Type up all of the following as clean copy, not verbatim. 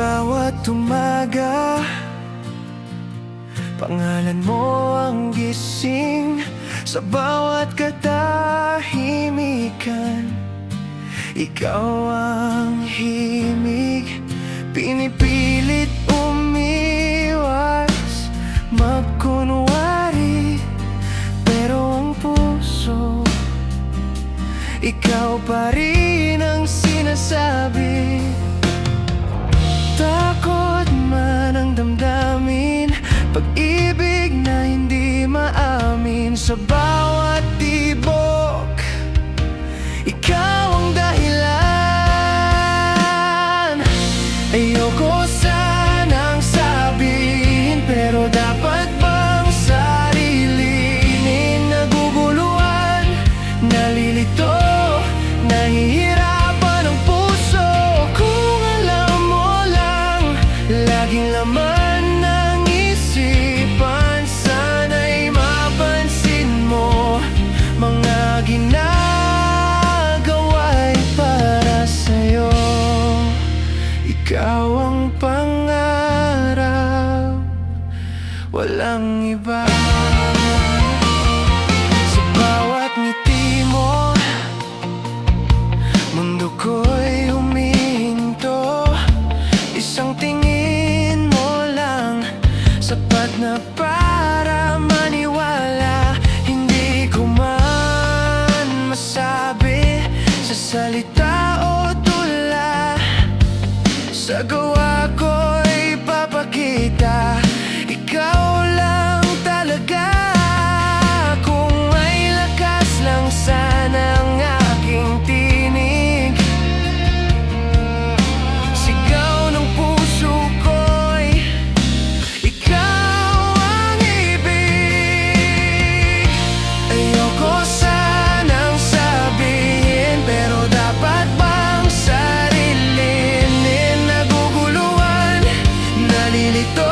bawat umaga, pangalan mo ang gising sa bawat katahimikan. Ikaw ang himig, pinipilit umiwas, magkunwari, pero ang puso, ikaw pa rin ang sinasabi. Takot man ang damdamin, pag-ibig na hindi maamin. Sa bawat tibok, ikaw ang dahilan. Ayoko sanang sabihin, pero dapat bang sarilinin? Naguguluhan, nalilito, nahihirapan ang puso. Kung alam mo lang, laging laman ng isipan. Sana'y mapansin mo, mga ginagawa'y para sa'yo. Ikaw ang pangarap, walang iba. Sa bawat ngiti mo, mundo ko'y huminto. Isang tingin mo lang, sapat na para maniwala. Hindi ko man masabi sa salita o tula, sa gawa ko'y papakita. Ikaw lang talaga. Kung may lakas lang sana ang aking tinig, sigaw ng puso ko'y ikaw ang ibig. Ayoko sanang sabihin, pero dapat bang sarilinin? Naguguluhan, nalilito,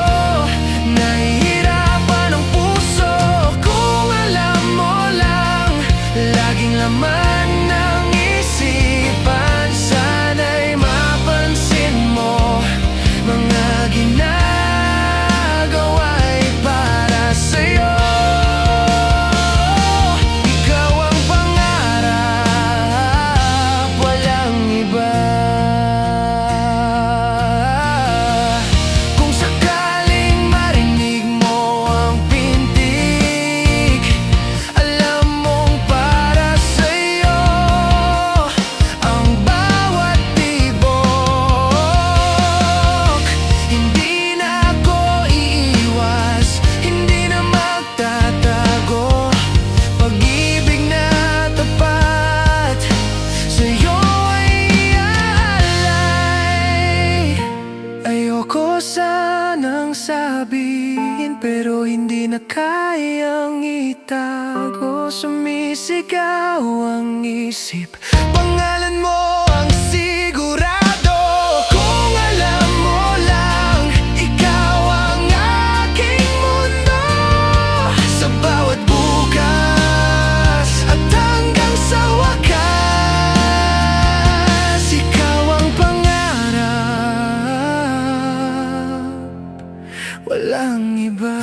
nahihirapan ang puso. Kung alam mo lang, laging laman ng isipan. Sana'y mapansin mo, mga ginagawa'y para sa'yo. Ikaw ang pangarap, walang iba. Kung sakaling marinig mo ang pintig, alam mong para sa'yo ang bawat tibok. Hindi na ako iiwas, hindi na magtatago. Pag-ibig na tapat sa'yo ay iaalay. Ayoko sanang sabihin, pero hindi na kayang itago. Sumisigaw ang isip, pangalan mo ang sigurado. Kung alam mo lang, ikaw ang aking mundo. Sa bawat bukas at hanggang sa wakas, ikaw ang pangarap, walang iba.